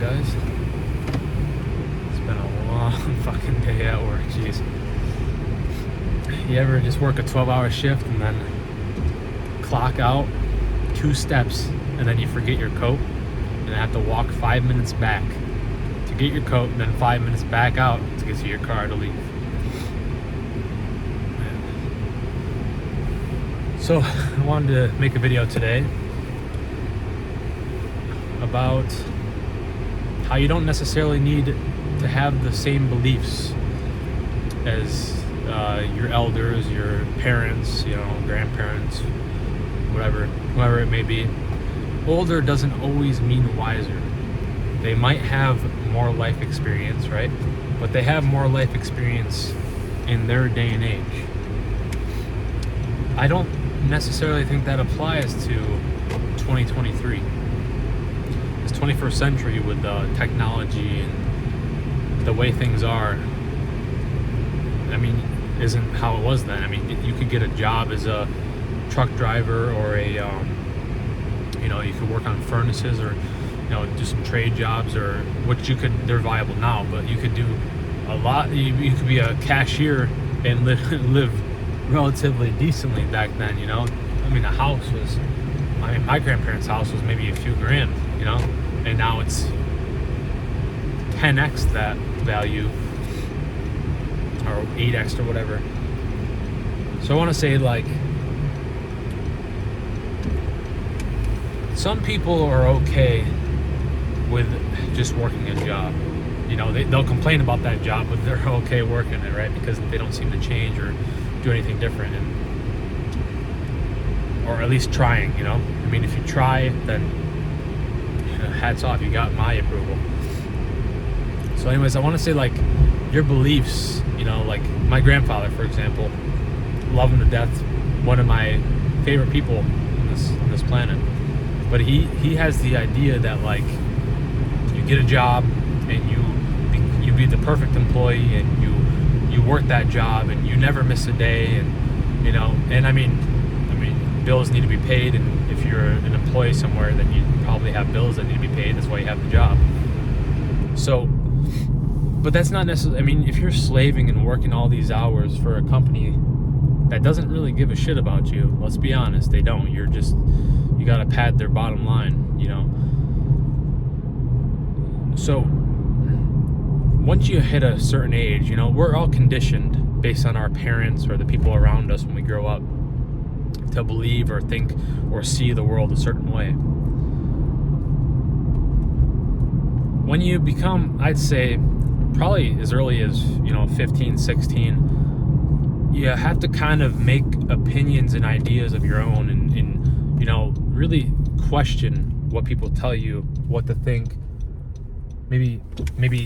guys. It's been a long fucking day at work, jeez. You ever just work a 12-hour shift and then clock out 2 steps and then you forget your coat and have to walk 5 minutes back to get your coat and then 5 minutes back out to get to your car to leave? So I wanted to make a video today about how you don't necessarily need to have the same beliefs as your elders, your parents, grandparents, whoever it may be. Older doesn't always mean wiser. They might have more life experience, right? But they have more life experience in their day and age. I don't necessarily think that applies to 2023. This 21st century with technology and the way things are, isn't how it was then. You could get a job as a truck driver or you could work on furnaces or, do some trade jobs or they're viable now, but you could do a lot. You could be a cashier and live relatively decently back then, a house was, my grandparents' house was maybe a few grand, and now it's 10x that value or 8x or whatever. So I want to say, some people are okay with just working a job. They'll complain about that job, but they're okay working it, right? Because they don't seem to change or do anything different, or at least trying. If you try, then hats off, you got my approval. So anyways, I want to say, your beliefs, my grandfather, for example, love him to death, one of my favorite people on this planet. But he has the idea that you get a job and you be the perfect employee and you work that job and you never miss a day, and bills need to be paid, and if you're an employee somewhere, then you probably have bills that need to be paid. That's why you have the job. So, but that's not necessarily, if you're slaving and working all these hours for a company that doesn't really give a shit about you, let's be honest, they don't. You gotta pad their bottom line, So once you hit a certain age, we're all conditioned based on our parents or the people around us when we grow up to believe or think or see the world a certain way. When you become, I'd say, probably as early as 15, 16, you have to kind of make opinions and ideas of your own and really question what people tell you, what to think. Maybe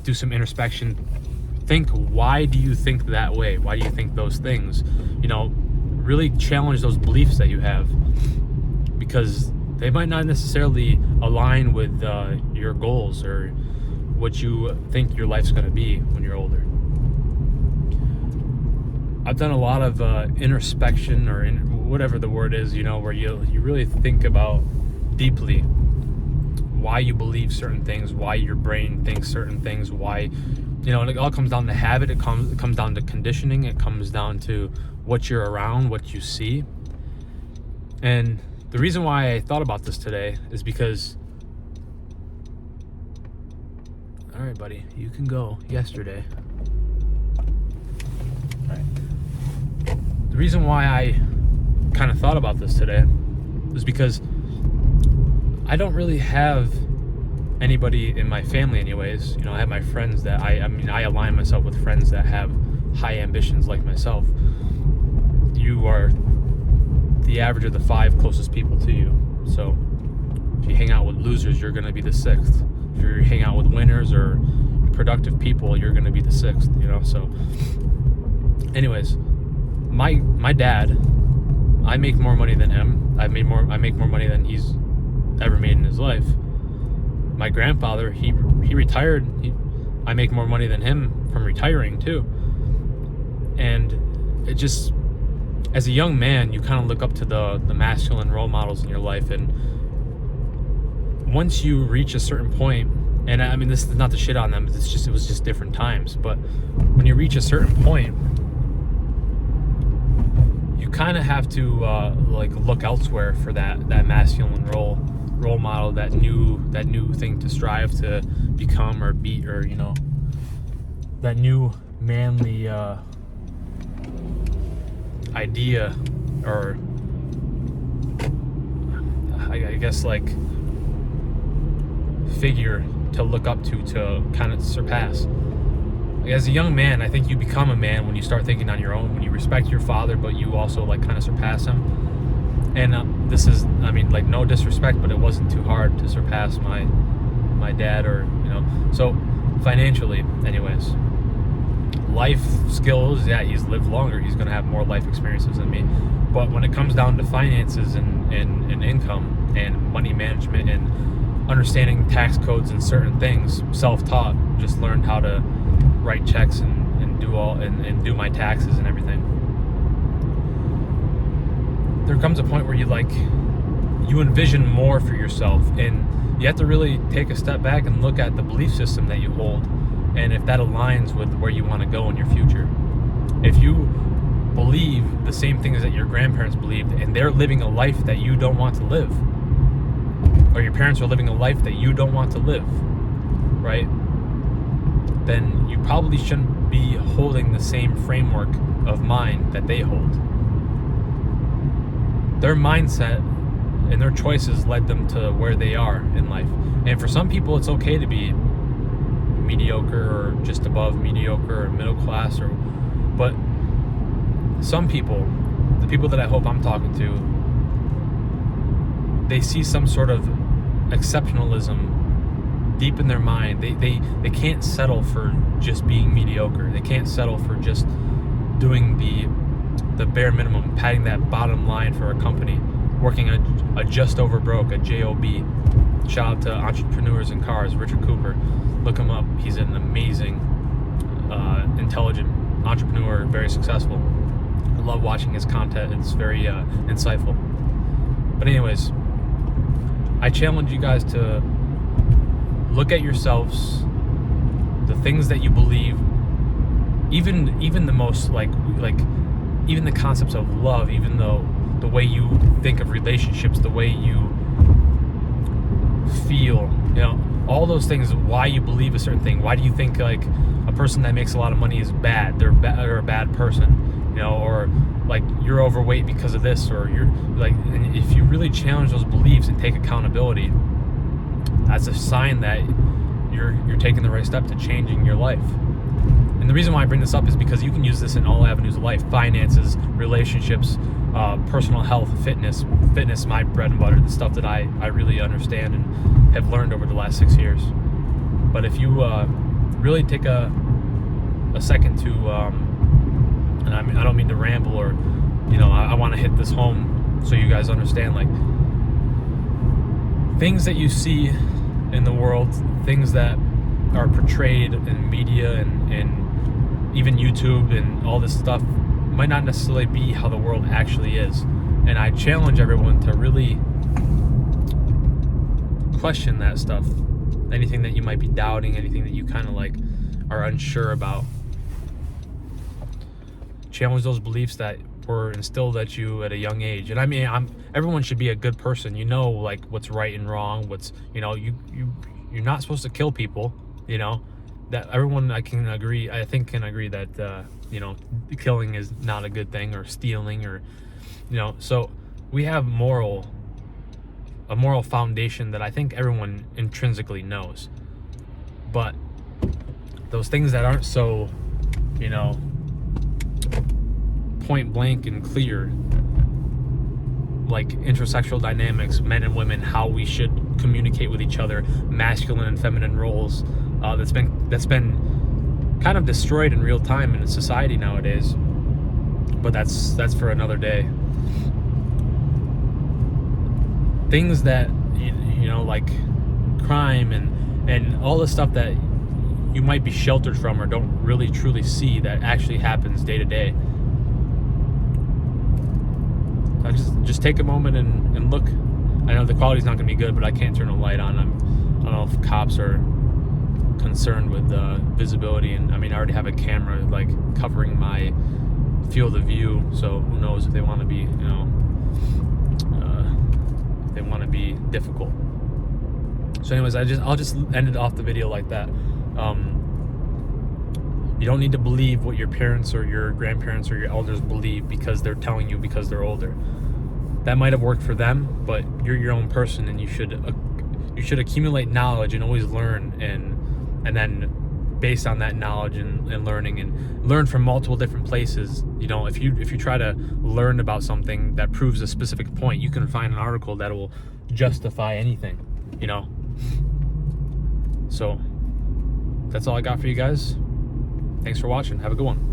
do some introspection. Think, why do you think that way? Why do you think those things? Really challenge those beliefs that you have, because they might not necessarily align with your goals or what you think your life's going to be when you're older. I've done a lot of introspection, or whatever the word is, where you really think about deeply why you believe certain things, why your brain thinks certain things, why, and it all comes down to habit. It comes down to conditioning. It comes down to what you're around, what you see. And the reason why I thought about this today is because, all right, buddy, you can go yesterday. All right. The reason why I kind of thought about this today is because I don't really have anybody in my family anyways. I have my friends that I align myself with friends that have high ambitions like myself. You are the average of the 5 closest people to you. So if you hang out with losers, you're going to be the 6th. If you hang out with winners or productive people, you're going to be the 6th, So anyways, my dad, I make more money than him. I make more money than he's ever made in his life. My grandfather, he retired. I make more money than him from retiring too. And it just, as a young man, you kind of look up to the masculine role models in your life, and once you reach a certain point And I mean, this is not to shit on them. It was just different times. But when you reach a certain point, you kind of have to like look elsewhere for that masculine role model, that new thing to strive to become or be, or that new manly idea, or I guess like figure to look up to kind of surpass. As a young man, I think you become a man when you start thinking on your own, when you respect your father, but you also like kind of surpass him. And this is, I mean, like, no disrespect, but it wasn't too hard to surpass my dad, or so financially, anyways. Life skills, yeah, he's lived longer, he's gonna have more life experiences than me. But when it comes down to finances and income and money management and understanding tax codes and certain things, self-taught, just learned how to write checks and do my taxes and everything. There comes a point where you envision more for yourself, and you have to really take a step back and look at the belief system that you hold, and if that aligns with where you want to go in your future. If you believe the same things that your grandparents believed, and they're living a life that you don't want to live, or your parents are living a life that you don't want to live, right? Then you probably shouldn't be holding the same framework of mind that they hold. Their mindset and their choices led them to where they are in life. And for some people, it's okay to be mediocre or just above mediocre or middle class, but some people, the people that I hope I'm talking to, they see some sort of exceptionalism deep in their mind. They can't settle for just being mediocre. They can't settle for just doing the bare minimum, padding that bottom line for a company, working a just over broke, a JOB. Shout out to Entrepreneurs in Cars, Richard Cooper. Look him up. He's an amazing, intelligent entrepreneur, very successful. I love watching his content. It's very insightful. But anyways, I challenge you guys to look at yourselves, the things that you believe, even the most like even the concepts of love, even though the way you think of relationships, the way you feel, all those things, why you believe a certain thing. Why do you think like a person that makes a lot of money is bad? They're a bad person, or like you're overweight because of this, or you're like, and if you really challenge those beliefs and take accountability, that's a sign that you're taking the right step to changing your life. And the reason why I bring this up is because you can use this in all avenues of life: finances, relationships, personal health, fitness, my bread and butter, the stuff that I really understand and have learned over the last 6 years. But if you really take a second to, and I don't mean to ramble, or I want to hit this home so you guys understand, like, things that you see in the world, things that are portrayed in media and even YouTube and all this stuff might not necessarily be how the world actually is. And I challenge everyone to really question that stuff. Anything that you might be doubting, anything that you kind of like are unsure about. Challenge those beliefs that were instilled at you at a young age. And I mean, everyone should be a good person. Like what's right and wrong. What's you're not supposed to kill people. That everyone I think can agree that killing is not a good thing, or stealing, or so we have a moral foundation that I think everyone intrinsically knows. But those things that aren't so point blank and clear, like intersexual dynamics, men and women, how we should communicate with each other, masculine and feminine roles, that's been kind of destroyed in real time in society nowadays. But that's for another day. Things that like crime and all the stuff that you might be sheltered from or don't really truly see, that actually happens day to day. I just take a moment and look. I know the quality's not going to be good, but I can't turn a light on. I don't know if cops are concerned with visibility, and I mean, I already have a camera like covering my field of view, so who knows if they want to be, if they want to be difficult. So anyways, I'll just end it off the video like that. You don't need to believe what your parents or your grandparents or your elders believe because they're telling you because they're older. That might have worked for them, but you're your own person, and you should accumulate knowledge and always learn, and then based on that knowledge and learning, and learn from multiple different places. If you try to learn about something that proves a specific point, you can find an article that will justify anything. So that's all I got for you guys. Thanks for watching. Have a good one.